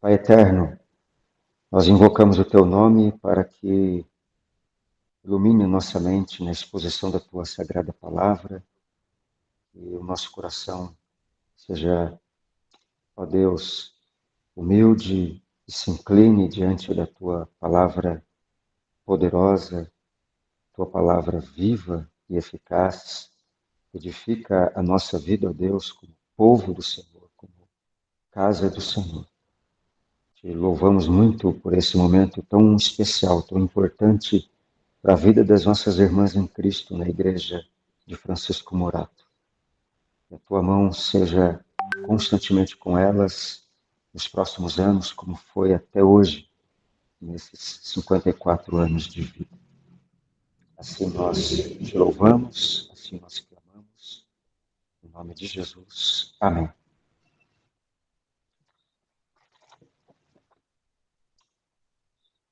Pai eterno, nós invocamos o Teu nome para que ilumine nossa mente na exposição da Tua sagrada palavra e o nosso coração seja, ó Deus, humilde e se incline diante da Tua palavra poderosa, Tua palavra viva e eficaz. Edifica a nossa vida, ó Deus, como povo do Senhor, como casa do Senhor. Te louvamos muito por esse momento tão especial, tão importante para a vida das nossas irmãs em Cristo na igreja de Francisco Morato. Que a tua mão seja constantemente com elas nos próximos anos, como foi até hoje, nesses 54 anos de vida. Assim nós te louvamos, assim nós clamamos, em nome de Jesus. Amém.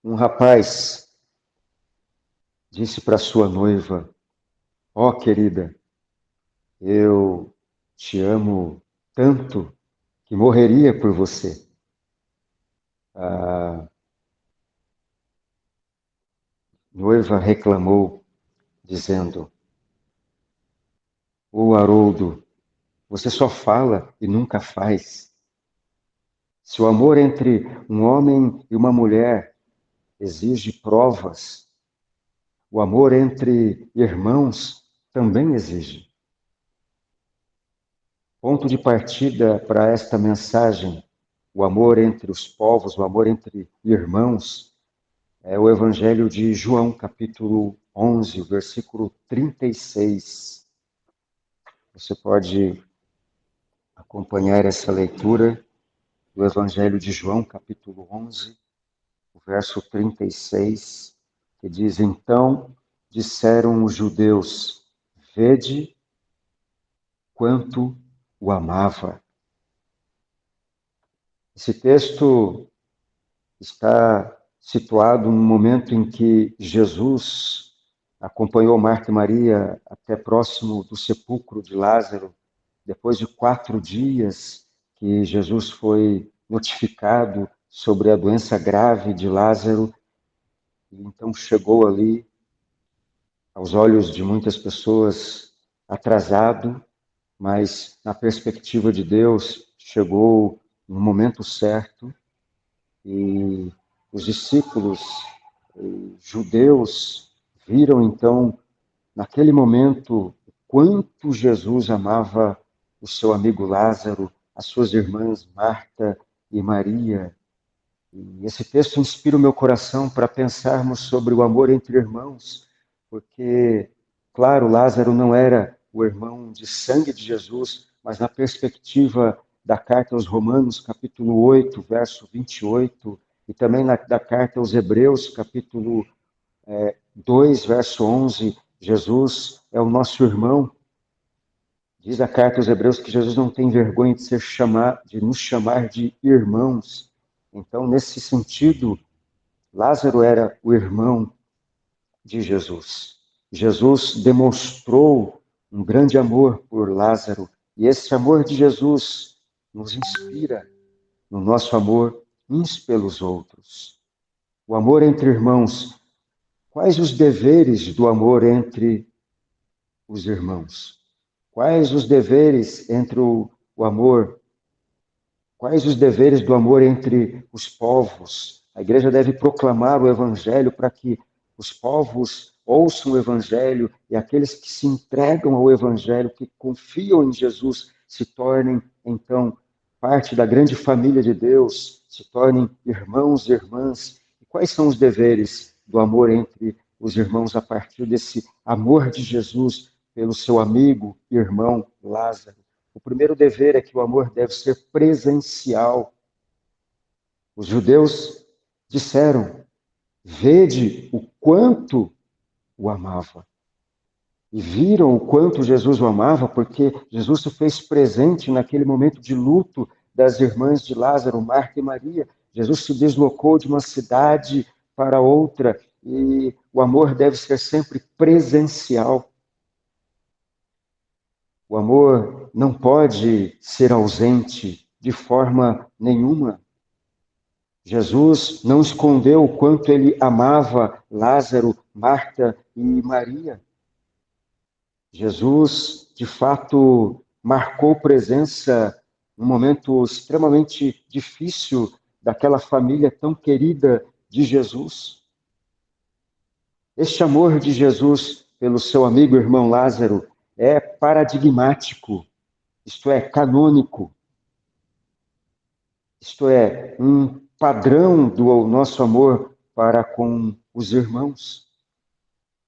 Um rapaz disse para sua noiva: ó, querida, eu te amo tanto que morreria por você. A noiva reclamou, dizendo: ô Haroldo, você só fala e nunca faz. Se o amor entre um homem e uma mulher exige provas, o amor entre irmãos também exige. Ponto de partida para esta mensagem, o amor entre os povos, o amor entre irmãos, é o Evangelho de João, capítulo 11, versículo 36. Você pode acompanhar essa leitura do Evangelho de João, capítulo 11, o verso 36, que diz: então disseram os judeus: vede quanto o amava. Esse texto está situado no momento em que Jesus acompanhou Marta e Maria até próximo do sepulcro de Lázaro, depois de 4 dias que Jesus foi notificado sobre a doença grave de Lázaro, e então chegou ali, aos olhos de muitas pessoas, atrasado, mas na perspectiva de Deus, chegou no momento certo, e os discípulos judeus viram então, naquele momento, o quanto Jesus amava o seu amigo Lázaro, as suas irmãs Marta e Maria. E esse texto inspira o meu coração para pensarmos sobre o amor entre irmãos, porque, claro, Lázaro não era o irmão de sangue de Jesus, mas na perspectiva da carta aos Romanos, capítulo 8, verso 28, e também da carta aos Hebreus, capítulo 2, verso 11, Jesus é o nosso irmão. Diz a carta aos Hebreus que Jesus não tem vergonha de nos chamar de irmãos. Então, nesse sentido, Lázaro era o irmão de Jesus. Jesus demonstrou um grande amor por Lázaro, e esse amor de Jesus nos inspira no nosso amor uns pelos outros. O amor entre irmãos. Quais os deveres do amor entre os irmãos? Quais os deveres entre o amor? Quais os deveres do amor entre os povos? A igreja deve proclamar o evangelho para que os povos ouçam o evangelho e aqueles que se entregam ao evangelho, que confiam em Jesus, se tornem, então, parte da grande família de Deus, se tornem irmãos e irmãs. E quais são os deveres do amor entre os irmãos a partir desse amor de Jesus pelo seu amigo e irmão Lázaro? O primeiro dever é que o amor deve ser presencial. Os judeus disseram: vede o quanto o amava. E viram o quanto Jesus o amava, porque Jesus se fez presente naquele momento de luto das irmãs de Lázaro, Marta e Maria. Jesus se deslocou de uma cidade para outra, e o amor deve ser sempre presencial. O amor não pode ser ausente de forma nenhuma. Jesus não escondeu o quanto ele amava Lázaro, Marta e Maria. Jesus, de fato, marcou presença num momento extremamente difícil daquela família tão querida de Jesus. Este amor de Jesus pelo seu amigo irmão Lázaro é paradigmático, isto é, canônico, isto é, um padrão do nosso amor para com os irmãos.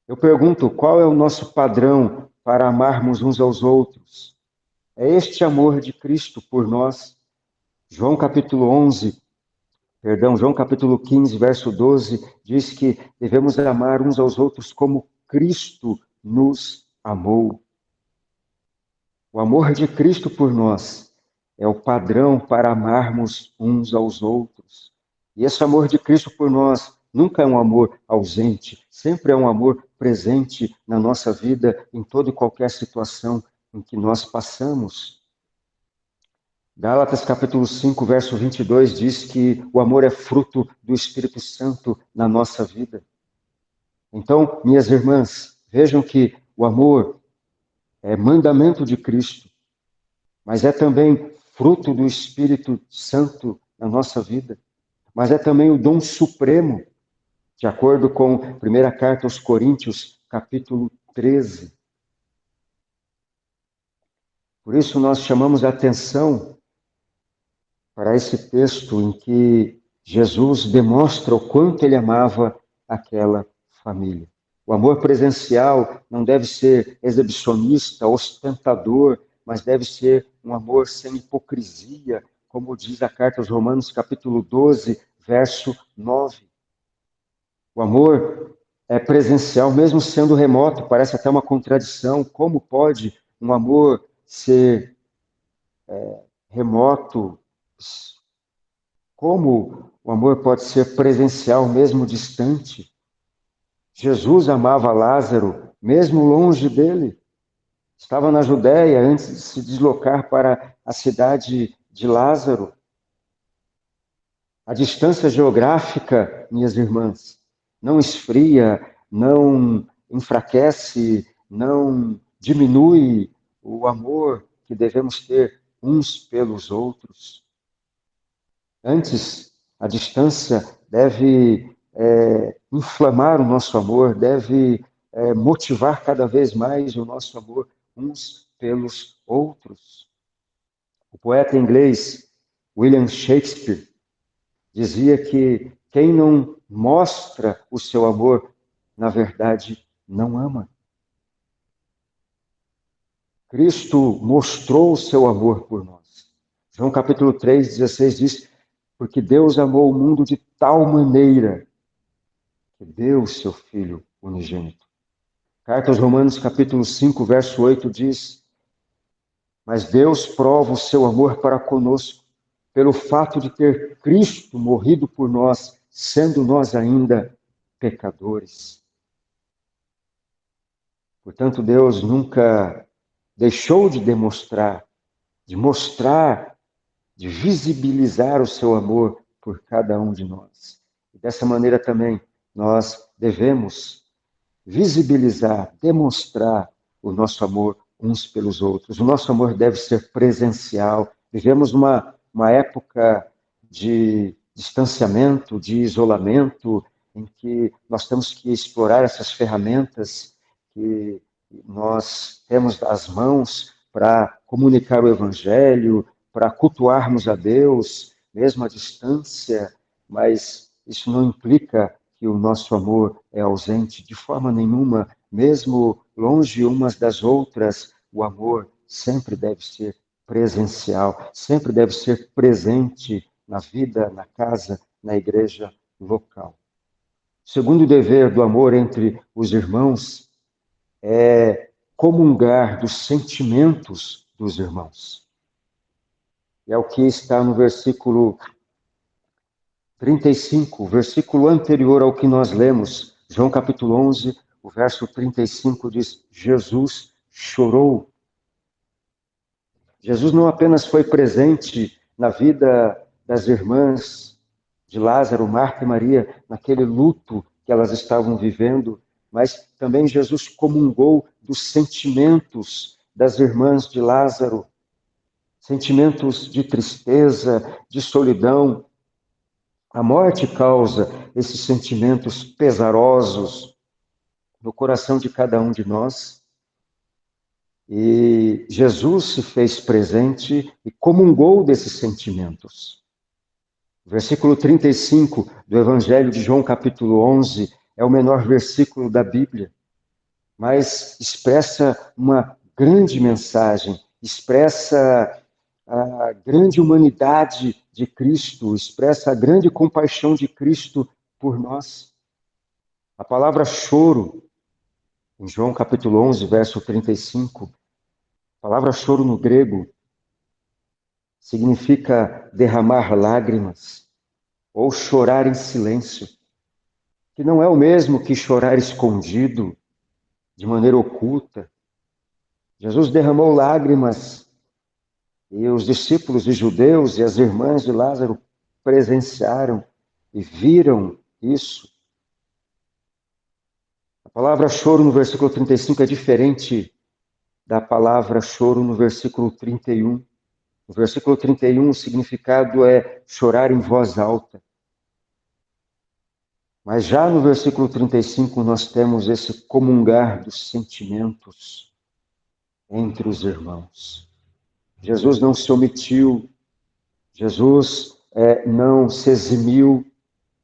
Eu pergunto, qual é o nosso padrão para amarmos uns aos outros? É este amor de Cristo por nós. João capítulo 15, verso 12, diz que devemos amar uns aos outros como Cristo nos amou. O amor de Cristo por nós é o padrão para amarmos uns aos outros. E esse amor de Cristo por nós nunca é um amor ausente, sempre é um amor presente na nossa vida, em toda e qualquer situação em que nós passamos. Gálatas capítulo 5, verso 22 diz que o amor é fruto do Espírito Santo na nossa vida. Então, minhas irmãs, vejam que o amor é mandamento de Cristo, mas é também fruto do Espírito Santo na nossa vida, mas é também o dom supremo, de acordo com a primeira carta aos Coríntios, capítulo 13. Por isso nós chamamos a atenção para esse texto em que Jesus demonstra o quanto ele amava aquela família. O amor presencial não deve ser exibicionista, ostentador, mas deve ser um amor sem hipocrisia, como diz a carta aos Romanos, capítulo 12, verso 9. O amor é presencial, mesmo sendo remoto, parece até uma contradição. Como pode um amor ser remoto? Como o amor pode ser presencial, mesmo distante? Jesus amava Lázaro, mesmo longe dele. Estava na Judéia antes de se deslocar para a cidade de Lázaro. A distância geográfica, minhas irmãs, não esfria, não enfraquece, não diminui o amor que devemos ter uns pelos outros. Antes, a distância deve inflamar o nosso amor, deve motivar cada vez mais o nosso amor uns pelos outros. O poeta inglês William Shakespeare dizia que quem não mostra o seu amor, na verdade, não ama. Cristo mostrou o seu amor por nós. João capítulo 3, 16 diz: porque Deus amou o mundo de tal maneira que deu o seu Filho unigênito. Carta aos Romanos capítulo 5, verso 8 diz: mas Deus prova o seu amor para conosco, pelo fato de ter Cristo morrido por nós, sendo nós ainda pecadores. Portanto, Deus nunca deixou de mostrar, de visibilizar o seu amor por cada um de nós. E dessa maneira também nós devemos visibilizar, demonstrar o nosso amor uns pelos outros. O nosso amor deve ser presencial. Vivemos uma época de distanciamento, de isolamento, em que nós temos que explorar essas ferramentas que nós temos às mãos para comunicar o Evangelho, para cultuarmos a Deus, mesmo à distância, mas isso não implica que o nosso amor é ausente de forma nenhuma, mesmo longe umas das outras, o amor sempre deve ser presencial, sempre deve ser presente na vida, na casa, na igreja local. O segundo dever do amor entre os irmãos é comungar dos sentimentos dos irmãos. É o que está no versículo 35, o versículo anterior ao que nós lemos, João capítulo 11, o verso 35 diz: Jesus chorou. Jesus não apenas foi presente na vida das irmãs de Lázaro, Marta e Maria, naquele luto que elas estavam vivendo, mas também Jesus comungou dos sentimentos das irmãs de Lázaro, sentimentos de tristeza, de solidão. A morte causa esses sentimentos pesarosos no coração de cada um de nós. E Jesus se fez presente e comungou desses sentimentos. O versículo 35 do Evangelho de João, capítulo 11, é o menor versículo da Bíblia, mas expressa uma grande mensagem, expressa a grande humanidade de Cristo, expressa a grande compaixão de Cristo por nós. A palavra choro, em João capítulo 11, verso 35, a palavra choro no grego significa derramar lágrimas ou chorar em silêncio, que não é o mesmo que chorar escondido, de maneira oculta. Jesus derramou lágrimas e os discípulos de judeus e as irmãs de Lázaro presenciaram e viram isso. A palavra choro no versículo 35 é diferente da palavra choro no versículo 31. No versículo 31, o significado é chorar em voz alta. Mas já no versículo 35, nós temos esse comungar dos sentimentos entre os irmãos. Jesus não se omitiu, Jesus não se eximiu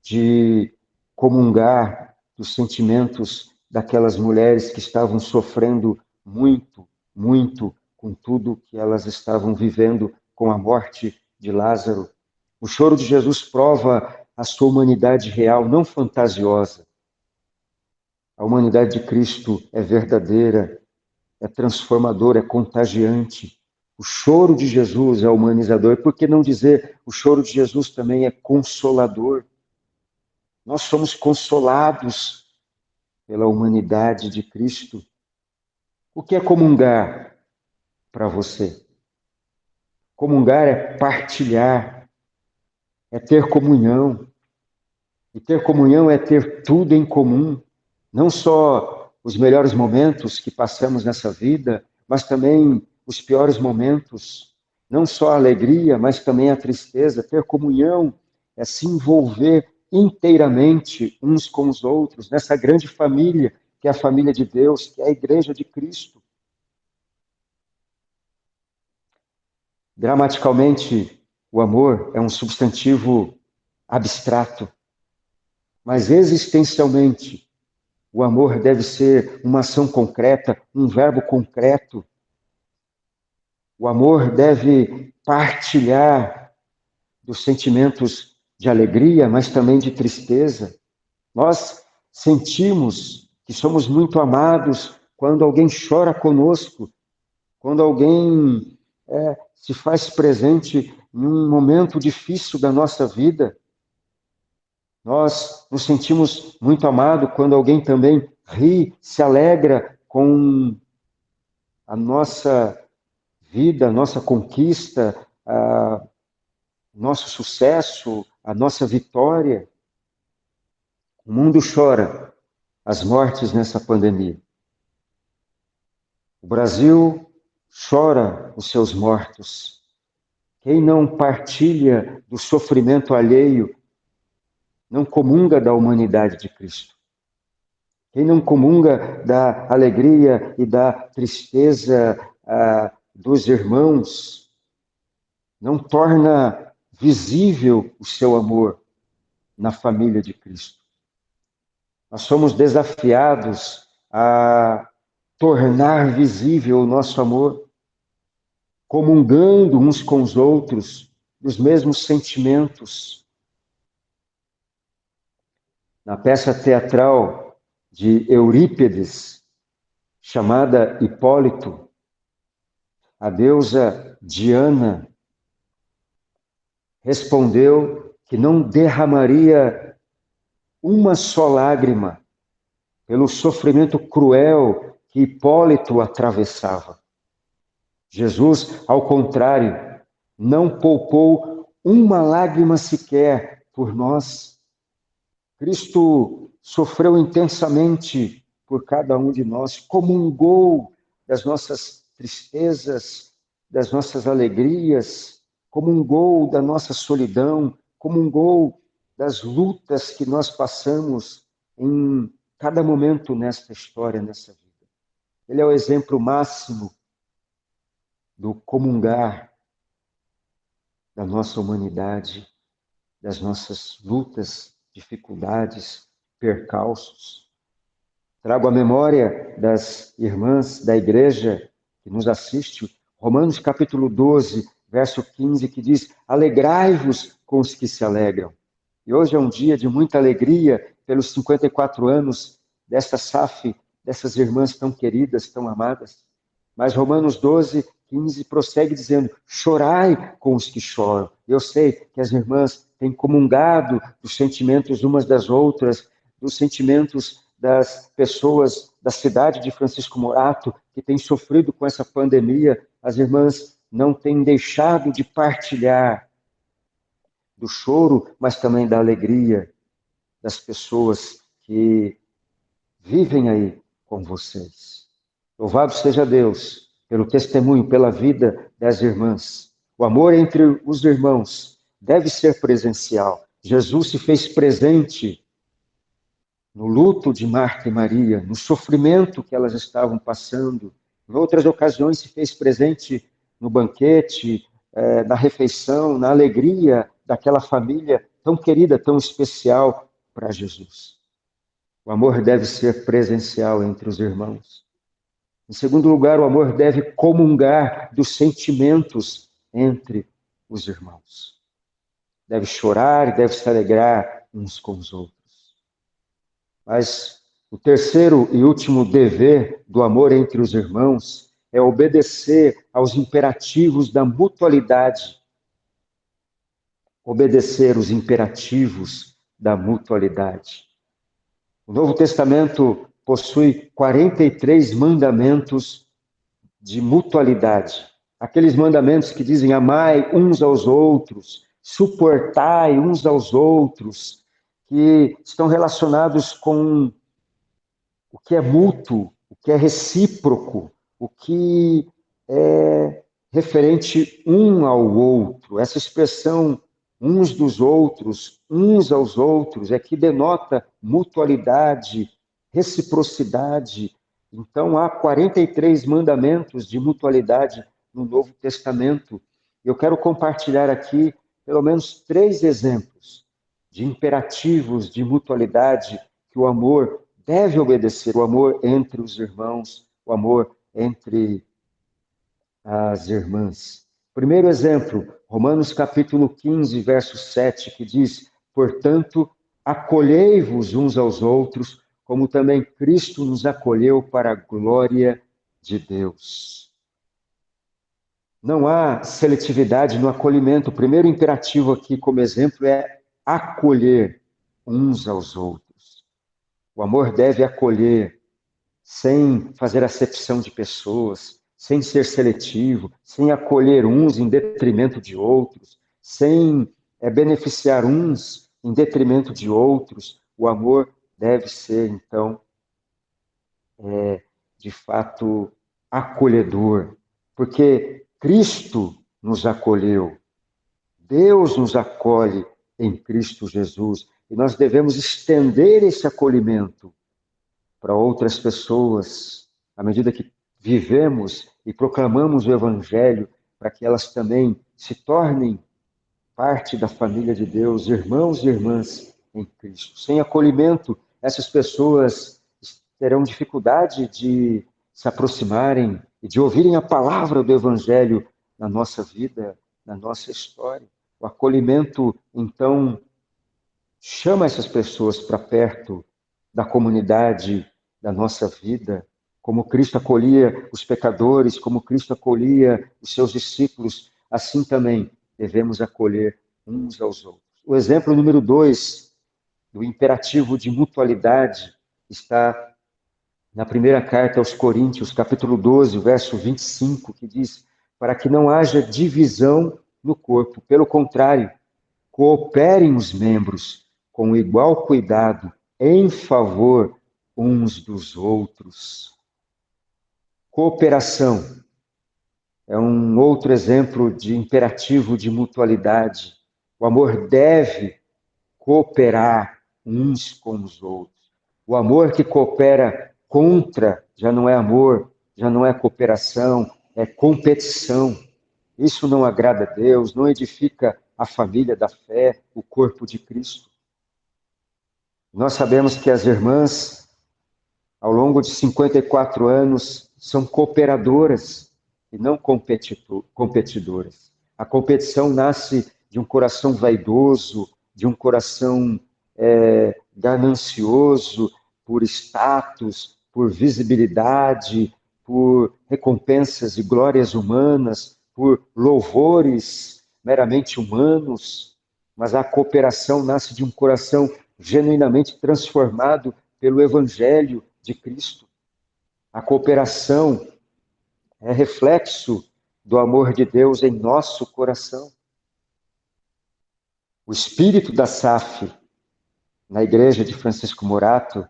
de comungar dos sentimentos daquelas mulheres que estavam sofrendo muito, muito com tudo que elas estavam vivendo com a morte de Lázaro. O choro de Jesus prova a sua humanidade real, não fantasiosa. A humanidade de Cristo é verdadeira, é transformadora, é contagiante. O choro de Jesus é humanizador. Por que não dizer o choro de Jesus também é consolador? Nós somos consolados pela humanidade de Cristo. O que é comungar para você? Comungar é partilhar, é ter comunhão. E ter comunhão é ter tudo em comum. Não só os melhores momentos que passamos nessa vida, mas também os piores momentos. Não só a alegria, mas também a tristeza. Ter comunhão é se envolver inteiramente uns com os outros, nessa grande família, que é a família de Deus, que é a igreja de Cristo. Gramaticalmente, o amor é um substantivo abstrato, mas existencialmente, o amor deve ser uma ação concreta, um verbo concreto. O amor deve partilhar dos sentimentos de alegria, mas também de tristeza. Nós sentimos que somos muito amados quando alguém chora conosco, quando alguém se faz presente em um momento difícil da nossa vida. Nós nos sentimos muito amados quando alguém também ri, se alegra com a nossa vida, a nossa conquista, nosso sucesso, a nossa vitória. O mundo chora as mortes nessa pandemia. O Brasil chora os seus mortos. Quem não partilha do sofrimento alheio não comunga da humanidade de Cristo. Quem não comunga da alegria e da tristeza dos irmãos não torna visível o seu amor na família de Cristo. Nós somos desafiados a tornar visível o nosso amor, comungando uns com os outros dos mesmos sentimentos. Na peça teatral de Eurípides, chamada Hipólito, a deusa Diana respondeu que não derramaria uma só lágrima pelo sofrimento cruel que Hipólito atravessava. Jesus, ao contrário, não poupou uma lágrima sequer por nós. Cristo sofreu intensamente por cada um de nós, comungou das nossas tristezas, das nossas alegrias, comungou da nossa solidão, comungou das lutas que nós passamos em cada momento nesta história, nessa vida. Ele é o exemplo máximo do comungar da nossa humanidade, das nossas lutas, dificuldades, percalços. Trago à memória das irmãs da igreja que nos assiste, Romanos capítulo 12, verso 15, que diz: alegrai-vos com os que se alegram. E hoje é um dia de muita alegria pelos 54 anos desta SAF, dessas irmãs tão queridas, tão amadas. Mas Romanos 12, 15 prossegue dizendo: chorai com os que choram. Eu sei que as irmãs têm comungado dos sentimentos umas das outras, dos sentimentos das pessoas da cidade de Francisco Morato, que têm sofrido com essa pandemia. As irmãs não têm deixado de partilhar do choro, mas também da alegria das pessoas que vivem aí com vocês. Louvado seja Deus pelo testemunho, pela vida das irmãs. O amor entre os irmãos deve ser presencial. Jesus se fez presente no luto de Marta e Maria, no sofrimento que elas estavam passando. Em outras ocasiões se fez presente no banquete, na refeição, na alegria daquela família tão querida, tão especial para Jesus. O amor deve ser presencial entre os irmãos. Em segundo lugar, o amor deve comungar dos sentimentos entre os irmãos. Deve chorar e deve se alegrar uns com os outros. Mas o terceiro e último dever do amor entre os irmãos é obedecer aos imperativos da mutualidade. Obedecer os imperativos da mutualidade. O Novo Testamento possui 43 mandamentos de mutualidade. Aqueles mandamentos que dizem: amai uns aos outros, suportai uns aos outros, que estão relacionados com o que é mútuo, o que é recíproco, o que é referente um ao outro. Essa expressão uns dos outros, uns aos outros, é que denota mutualidade, reciprocidade. Então, há 43 mandamentos de mutualidade no Novo Testamento. Eu quero compartilhar aqui pelo menos 3 exemplos de imperativos de mutualidade que o amor deve obedecer, o amor entre os irmãos, o amor entre as irmãs. Primeiro exemplo, Romanos capítulo 15, verso 7, que diz: portanto, acolhei-vos uns aos outros, como também Cristo nos acolheu para a glória de Deus. Não há seletividade no acolhimento. O primeiro imperativo aqui, como exemplo, é acolher uns aos outros. O amor deve acolher, sem fazer acepção de pessoas, sem ser seletivo, sem acolher uns em detrimento de outros, sem beneficiar uns em detrimento de outros. O amor deve ser, então, de fato, acolhedor, porque Cristo nos acolheu, Deus nos acolhe em Cristo Jesus, e nós devemos estender esse acolhimento para outras pessoas, à medida que vivemos e proclamamos o Evangelho, para que elas também se tornem parte da família de Deus, irmãos e irmãs em Cristo. Sem acolhimento, essas pessoas terão dificuldade de se aproximarem e de ouvirem a palavra do Evangelho na nossa vida, na nossa história. O acolhimento, então, chama essas pessoas para perto da comunidade da nossa vida, como Cristo acolhia os pecadores, como Cristo acolhia os seus discípulos, assim também devemos acolher uns aos outros. O exemplo número 2 do imperativo de mutualidade está na primeira carta aos Coríntios, capítulo 12, verso 25, que diz: para que não haja divisão no corpo, pelo contrário, Cooperem os membros com igual cuidado em favor uns dos outros. Cooperação é um outro exemplo de imperativo de mutualidade. O amor deve cooperar uns com os outros. O amor que coopera contra já não é amor, já não é cooperação, é competição. Isso não agrada a Deus, não edifica a família da fé, o corpo de Cristo. Nós sabemos que as irmãs, ao longo de 54 anos, são cooperadoras e não competidoras. A competição nasce de um coração vaidoso, de um coração ganancioso por status, por visibilidade, por recompensas e glórias humanas, por louvores meramente humanos, mas a cooperação nasce de um coração genuinamente transformado pelo Evangelho de Cristo. A cooperação é reflexo do amor de Deus em nosso coração. O espírito da SAF, na igreja de Francisco Morato,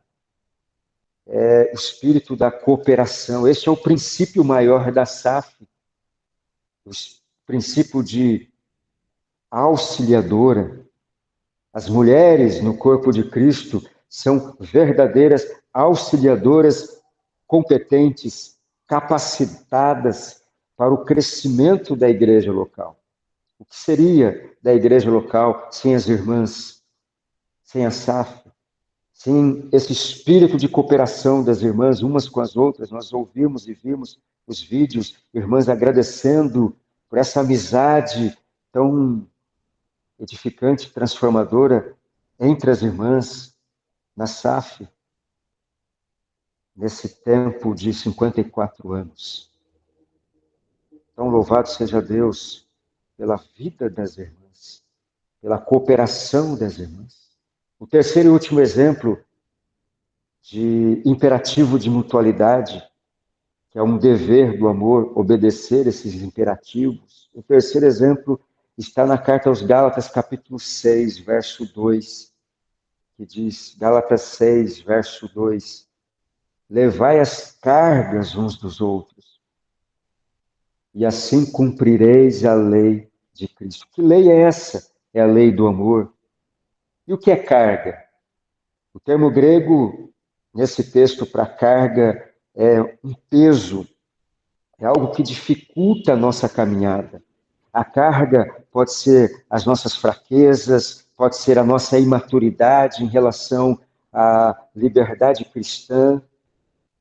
é o espírito da cooperação. Este é o princípio maior da SAF, o princípio de auxiliadora. As mulheres no corpo de Cristo são verdadeiras auxiliadoras competentes, capacitadas para o crescimento da igreja local. O que seria da igreja local sem as irmãs, sem a SAF, sem esse espírito de cooperação das irmãs umas com as outras? Nós ouvimos e vimos os vídeos, irmãs agradecendo por essa amizade tão edificante, transformadora entre as irmãs na SAF, nesse tempo de 54 anos. Então, louvado seja Deus pela vida das irmãs, pela cooperação das irmãs. O terceiro e último exemplo de imperativo de mutualidade, que é um dever do amor obedecer esses imperativos. O terceiro exemplo está na carta aos Gálatas, capítulo 6, verso 2, que diz, Gálatas 6, verso 2, levai as cargas uns dos outros, e assim cumprireis a lei de Cristo. Que lei é essa? É a lei do amor. E o que é carga? O termo grego, nesse texto, para carga, é um peso, é algo que dificulta a nossa caminhada. A carga pode ser as nossas fraquezas, pode ser a nossa imaturidade em relação à liberdade cristã,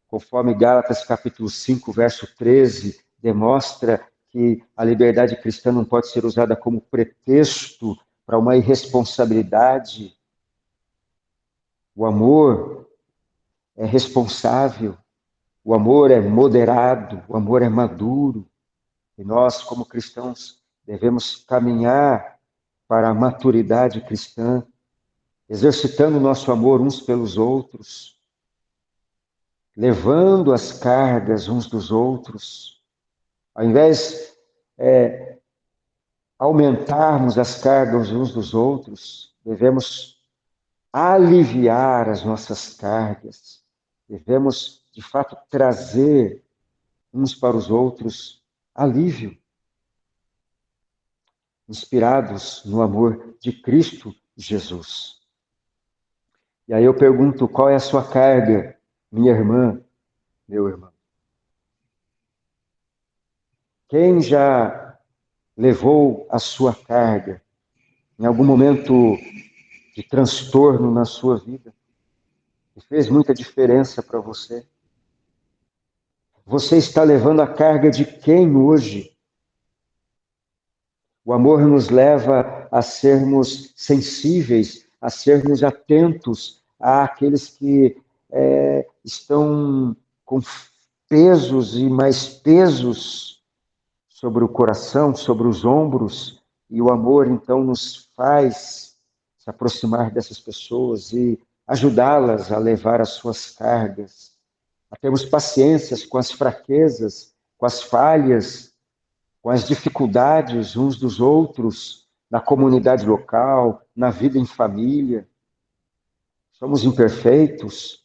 conforme Gálatas capítulo 5, verso 13, demonstra que a liberdade cristã não pode ser usada como pretexto para uma irresponsabilidade. O amor é responsável, o amor é moderado, o amor é maduro. E nós, como cristãos, devemos caminhar para a maturidade cristã, exercitando o nosso amor uns pelos outros, levando as cargas uns dos outros. Ao invés de aumentarmos as cargas uns dos outros, devemos aliviar as nossas cargas. Devemos, de fato, trazer uns para os outros alívio, inspirados no amor de Cristo Jesus. E aí eu pergunto, qual é a sua carga, minha irmã, meu irmão? Quem já levou a sua carga em algum momento de transtorno na sua vida e fez muita diferença para você? Você está levando a carga de quem hoje? O amor nos leva a sermos sensíveis, a sermos atentos àqueles que estão com pesos e mais pesos sobre o coração, sobre os ombros, e o amor então nos faz se aproximar dessas pessoas e ajudá-las a levar as suas cargas, a termos paciências com as fraquezas, com as falhas, com as dificuldades uns dos outros, na comunidade local, na vida em família. Somos imperfeitos,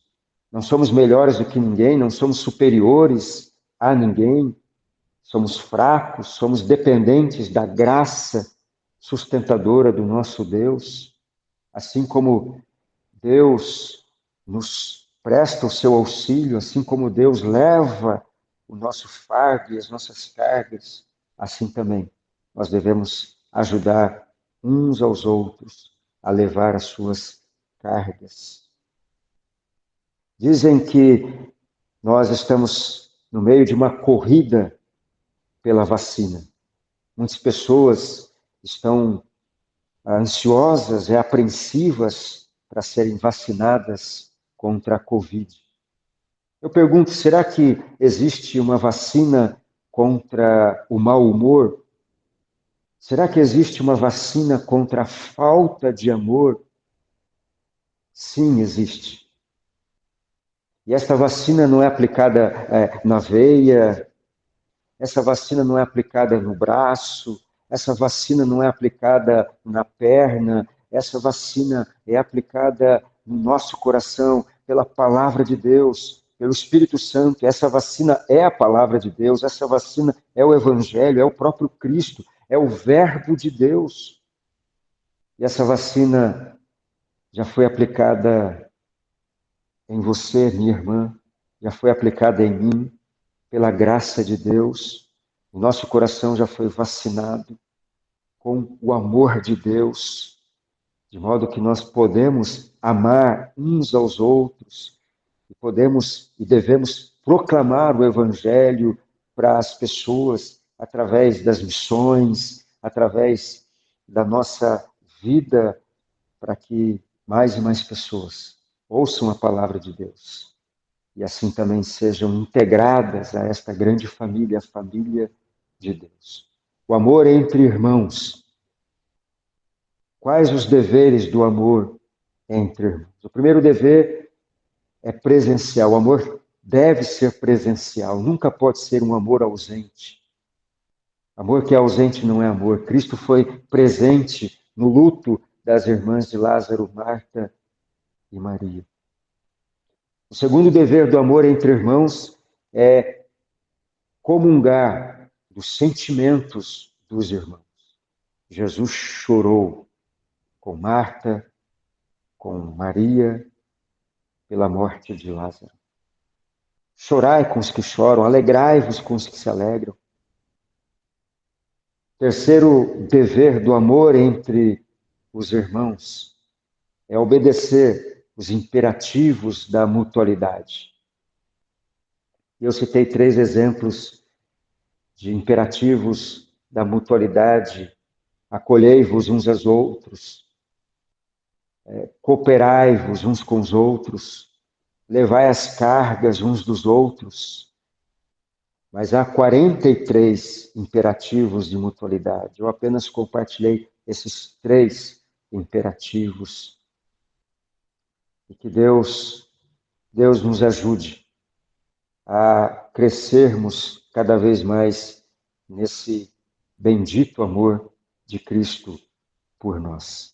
não somos melhores do que ninguém, não somos superiores a ninguém. Somos fracos, somos dependentes da graça sustentadora do nosso Deus. Assim como Deus nos presta o seu auxílio, assim como Deus leva o nosso fardo e as nossas cargas, assim também nós devemos ajudar uns aos outros a levar as suas cargas. Dizem que nós estamos no meio de uma corrida pela vacina. Muitas pessoas estão ansiosas e apreensivas para serem vacinadas contra a Covid. Eu pergunto, será que existe uma vacina contra o mau humor? Será que existe uma vacina contra a falta de amor? Sim, existe. E esta vacina não é aplicada na veia, essa vacina não é aplicada no braço, essa vacina não é aplicada na perna, essa vacina é aplicada no nosso coração pela palavra de Deus, pelo Espírito Santo. Essa vacina é a palavra de Deus, essa vacina é o Evangelho, é o próprio Cristo, é o Verbo de Deus. E essa vacina já foi aplicada em você, minha irmã, já foi aplicada em mim, pela graça de Deus. O nosso coração já foi vacinado com o amor de Deus, de modo que nós podemos amar uns aos outros e podemos e devemos proclamar o Evangelho para as pessoas através das missões, através da nossa vida, para que mais e mais pessoas ouçam a palavra de Deus e assim também sejam integradas a esta grande família, a família de Deus. O amor entre irmãos. Quais os deveres do amor entre irmãos? O primeiro dever é presencial. O amor deve ser presencial, nunca pode ser um amor ausente. Amor que é ausente não é amor. Cristo foi presente no luto das irmãs de Lázaro, Marta e Maria. O segundo dever do amor entre irmãos é comungar dos sentimentos dos irmãos. Jesus chorou com Marta, com Maria, pela morte de Lázaro. Chorai com os que choram, alegrai-vos com os que se alegram. Terceiro dever do amor entre os irmãos é obedecer os imperativos da mutualidade. Eu citei 3 exemplos de imperativos da mutualidade: acolhei-vos uns aos outros, cooperai-vos uns com os outros, levai as cargas uns dos outros. Mas há 43 imperativos de mutualidade. Eu apenas compartilhei esses 3 imperativos. E que Deus nos ajude a crescermos cada vez mais nesse bendito amor de Cristo por nós.